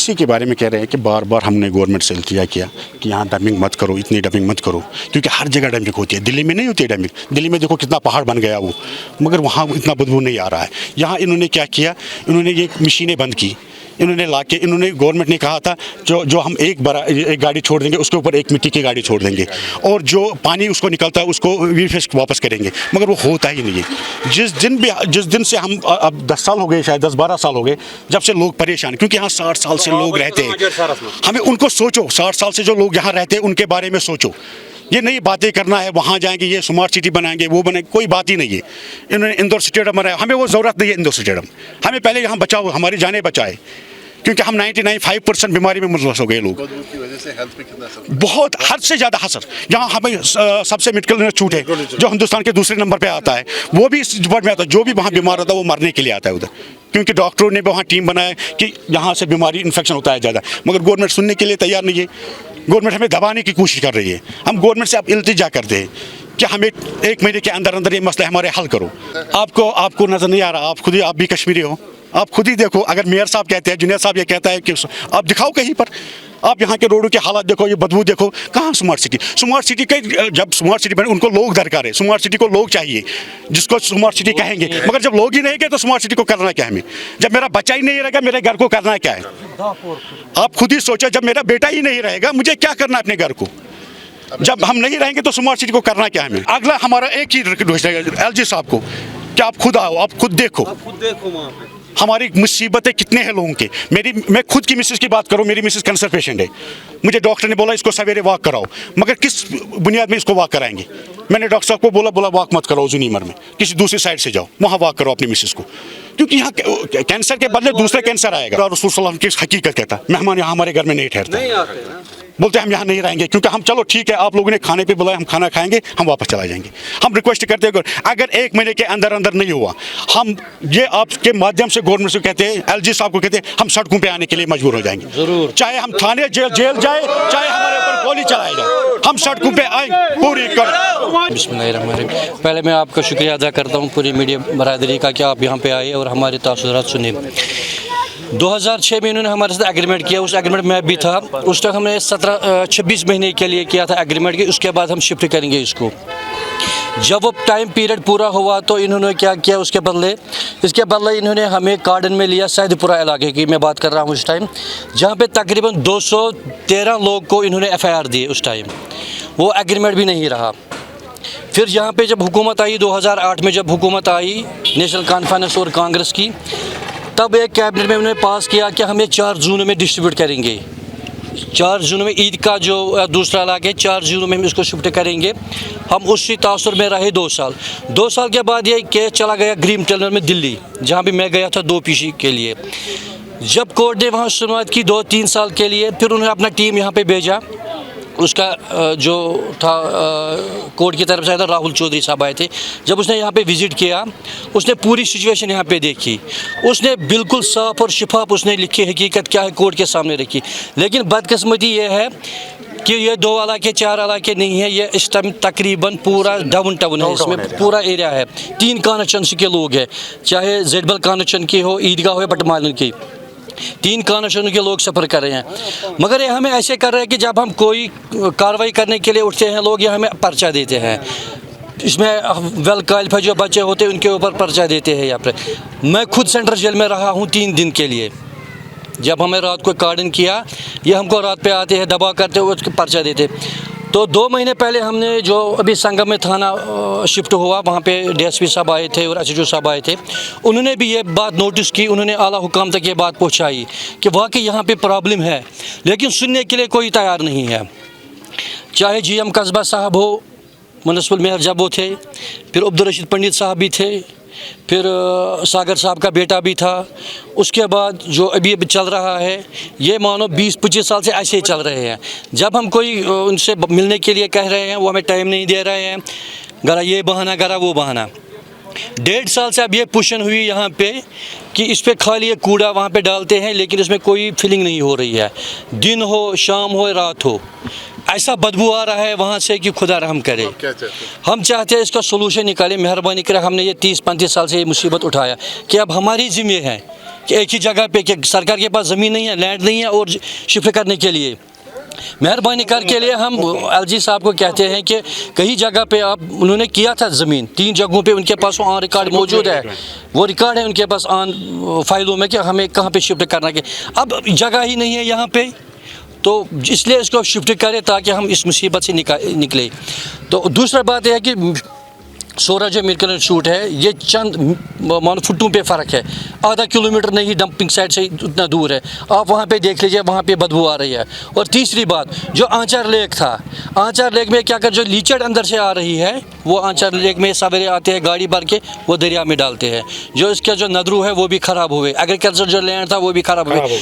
इसी के बारे में कह रहे हैं कि बार बार हमने गवर्नमेंट से इल्तिजा किया कि यहाँ डंपिंग मत करो, इतनी डंपिंग मत करो, क्योंकि हर जगह डंपिंग होती है। दिल्ली में नहीं होती है डंपिंग, दिल्ली में देखो कितना पहाड़ बन गया वो, मगर वहाँ इतना बदबू नहीं आ रहा है। यहाँ इन्होंने क्या किया, इन्होंने ये मशीनें बंद की, इन्होंने लाके, इन्होंने गवर्नमेंट ने कहा था जो हम एक गाड़ी छोड़ देंगे उसके ऊपर एक मिट्टी की गाड़ी छोड़ देंगे, और जो पानी उसको निकलता है उसको रीफिश वापस करेंगे, मगर वो होता ही नहीं है। जिस दिन से हम अब 10 साल हो गए, शायद 10-12 साल हो गए जब से लोग परेशान, क्योंकि यहाँ 60 साल से लोग रहते हैं। हमें उनको सोचो, 60 साल से जो लोग यहाँ रहते हैं उनके बारे में सोचो। ये नई बातें करना है, वहाँ जाएंगे, ये स्मार्ट सिटी बनाएंगे, वो बनाएंगे, कोई बात ही नहीं है। इन्होंने इंदौर स्टेडियम बनाया, हमें वो ज़रूरत नहीं है इंदौर स्टेडियम। हमें पहले यहाँ बचाओ, हमारी जानें बचाए, क्योंकि हम 99.5% बीमारी में मुलवस हो गए लोग। की वजह से हेल्थ पे कितना असर, बहुत हद से ज़्यादा असर। यहाँ हमें सबसे मेडिकल छूट है जो हिंदुस्तान के दूसरे नंबर पे आता है, वो भी इस डिपार्ट में आता है। जो भी वहाँ बीमार होता है वो मरने के लिए आता है उधर, क्योंकि डॉक्टरों ने वहाँ टीम बनाया कि यहाँ से बीमारी इन्फेक्शन होता है ज़्यादा, मगर गवर्नमेंट सुनने के लिए तैयार नहीं है। गवर्नमेंट हमें दबाने की कोशिश कर रही है। हम गवर्नमेंट से अब इल्तिजा करते हैं कि हमें 1 महीने के अंदर अंदर ये मसला हमारे हल करो। आपको नज़र नहीं आ रहा, आप भी कश्मीरी हो, आप खुद ही देखो। अगर मेयर साहब कहते हैं, जुनेद साहब ये कहता है कि आप दिखाओ कहीं पर, आप यहाँ के रोडों के हालात देखो, ये बदबू देखो। कहाँ स्मार्ट सिटी के जब स्मार्ट सिटी बने उनको लोग दरकार है, स्मार्ट सिटी को लोग चाहिए जिसको स्मार्ट सिटी कहेंगे, मगर जब लोग ही नहीं गए तो स्मार्ट सिटी को करना क्या है हमें? जब मेरा बच्चा ही नहीं रहेगा मेरे घर को करना क्या है? आप खुद ही सोचो, जब मेरा बेटा ही नहीं रहेगा मुझे क्या करना है अपने घर को? जब हम नहीं रहेंगे तो स्मार्ट सिटी को करना क्या है हमें? अगला हमारा एक ही रिक्वेस्ट है LG साहब को कि आप खुद आओ, आप खुद देखो वहाँ पे हमारी मुसीबतें कितने हैं लोगों के। मैं खुद की मिसेस की बात करूं, मेरी मिसेस कैंसर पेशेंट है। मुझे डॉक्टर ने बोला इसको सवेरे वॉक कराओ, मगर किस बुनियाद में इसको वॉक कराएंगे? मैंने डॉक्टर साहब को बोला वॉक मत करो जुनीमर में, किसी दूसरी साइड से जाओ, वहाँ वॉक करो अपनी मिसेस को, क्योंकि यहाँ कैंसर के बदले दूसरा कैंसर आएगा। रसूल सल्लल्लाहु अलैहि वसल्लम की हकीकत कहता, मेहमान यहाँ हमारे घर में नहीं ठहरते, बोलते हम यहाँ नहीं रहेंगे, क्योंकि हम चलो ठीक है आप लोगों ने खाने पे बुलाया, हम खाना खाएंगे, हम वापस चला जाएंगे। हम रिक्वेस्ट करते हैं अगर 1 महीने के अंदर अंदर नहीं हुआ, हम ये आपके माध्यम से गवर्नमेंट से कहते हैं, LG साहब को कहते हैं, हम सड़कों पे आने के लिए मजबूर हो जाएंगे जरूर, चाहे हम थाने जेल जाए, चाहे हमारे ऊपर गोली चलाई जाए, हम सड़कों पे आए पूरी कर। बिस्मिल्लाहिर्रहमानिर्रहीम। पहले मैं आपका शुक्रिया अदा करता हूँ पूरी मीडिया बरादरी का कि आप यहाँ पे आए और हमारे तासुरात सुने। 2006 में इन्होंने हमारे साथ एग्रीमेंट किया, उस एग्रीमेंट में भी था। उस तक हमने 26 महीने के लिए किया था एग्रीमेंट की, उसके बाद हम शिफ्ट करेंगे इसको। जब वो टाइम पीरियड पूरा हुआ तो इन्होंने क्या किया इसके बदले इन्होंने हमें कार्डन में लिया, सैदपुरा इलाके की मैं बात कर रहा हूँ इस टाइम, जहाँ पे तकरीबन 213 लोग को इन्होंने FIR दिए। उस टाइम वो एग्रीमेंट भी नहीं रहा। फिर यहाँ पे जब हुकूमत आई 2008 में, जब हुकूमत आई नेशनल कॉन्फ्रेंस और कांग्रेस की, तब एक कैबिनेट में उन्होंने पास किया कि हमें 4 जोनों में डिस्ट्रीब्यूट करेंगे। 4 जोनों में ईद का जो दूसरा इलाका है, 4 जोनों में हम इसको शिफ्ट करेंगे। हम उसी तासुर में रहे 2 साल। 2 साल के बाद ये केस चला गया ग्रीन ट्रिब्यूनल में दिल्ली, जहाँ भी मैं गया था 2 PC के लिए। जब कोर्ट ने वहाँ सुनवाई की 2-3 साल के लिए, फिर उन्होंने अपना टीम यहाँ पे भेजा। उसका जो था कोर्ट की तरफ से आया था, राहुल चौधरी साहब आए थे। जब उसने यहाँ पे विज़िट किया, उसने पूरी सिचुएशन यहाँ पे देखी, उसने बिल्कुल साफ और शिफाफ उसने लिखी हकीकत क्या है कोर्ट के सामने रखी। लेकिन बदकिस्मती ये है कि ये 2 इलाके 4 इलाके नहीं है, ये इस टाइम तकरीबन पूरा डाउन टाउन है, इसमें पूरा एरिया है। 3 कॉन्स्टिट्यूंसी के लोग हैं, चाहे जेडबल कॉन्स्टिट्यूंसी की हो, ईदगाह हो या बटमालन की, 3 कॉन्स्टिट्यूंसी के लोग सफ़र कर रहे हैं। मगर ये हमें ऐसे कर रहे हैं कि जब हम कोई कार्रवाई करने के लिए उठते हैं लोग, ये हमें पर्चा देते हैं। इसमें वेल क्वालिफाइड जो बच्चे होते हैं उनके ऊपर पर्चा देते हैं। यहाँ पर मैं खुद सेंट्रल जेल में रहा हूँ 3 दिन के लिए। जब हमें रात को कार्डन किया, ये हमको रात पे आते हैं, दबा करते हुए उसको पर्चा देते। तो 2 महीने पहले हमने जो अभी संगम में थाना शिफ्ट हुआ, वहाँ पे DSP साहब आए थे और SHO साहब आए थे। उन्होंने भी ये बात नोटिस की, उन्होंने आला हुकाम तक ये बात पहुँचाई कि वाकई यहाँ पे प्रॉब्लम है, लेकिन सुनने के लिए कोई तैयार नहीं है। चाहे GM कस्बा साहब हो, म्युनिसिपल मेयर जब वो थे, फिर अब्दुल रशीद पंडित साहब भी थे, फिर सागर साहब का बेटा भी था। उसके बाद जो अभी चल रहा है, ये मानो 20-25 साल से ऐसे ही चल रहे हैं। जब हम कोई उनसे मिलने के लिए कह रहे हैं, वो हमें टाइम नहीं दे रहे हैं, गरा ये बहाना गरा वो बहाना। 1.5 साल से अब ये पुशन हुई यहाँ पे कि इस पे खाली ये कूड़ा वहाँ पे डालते हैं, लेकिन इसमें कोई फिलिंग नहीं हो रही है। दिन हो, शाम हो, रात हो, ऐसा बदबू आ रहा है वहाँ से कि खुदा रहम करे। क्या चाहते हैं? हम चाहते हैं इसका सोल्यूशन निकालें, मेहरबानी करें। हमने ये 30-35 साल से ये मुसीबत उठाया कि अब हमारी ज़िम्मे है कि एक ही जगह पे, कि सरकार के पास ज़मीन नहीं है, लैंड नहीं है और शिफ्ट करने के लिए मेहरबानी करके लिए हम एलजी साहब को कहते हैं कि कई जगह पे आप, उन्होंने किया था ज़मीन 3 जगहों पे, उनके पास ऑन रिकॉर्ड मौजूद है, वो रिकॉर्ड है उनके पास ऑन फाइलों में कि हमें कहाँ पे शिफ्ट करना है। अब जगह ही नहीं है यहाँ पे, तो इसलिए इसको शिफ्ट करें ताकि हम इस मुसीबत से निकले। तो दूसरा बात यह है कि सोरा जो मिर्कल शूट है, ये चंद मान फुटों पे फ़र्क है, आधा किलोमीटर नहीं डंपिंग साइड से उतना दूर है। आप वहाँ पे देख लीजिए, वहाँ पे बदबू आ रही है। और तीसरी बात, जो आंचर लेक था, आंचर लेक में क्या कर, जो लीचड़ अंदर से आ रही है, वो आंचर लेक में सवेरे आते हैं गाड़ी भर के, वो दरिया में डालते हैं। जो इसके जो नदरू है वो भी ख़राब हुए, एग्रीकल्चर जो लैंड था वो भी ख़राब हुए।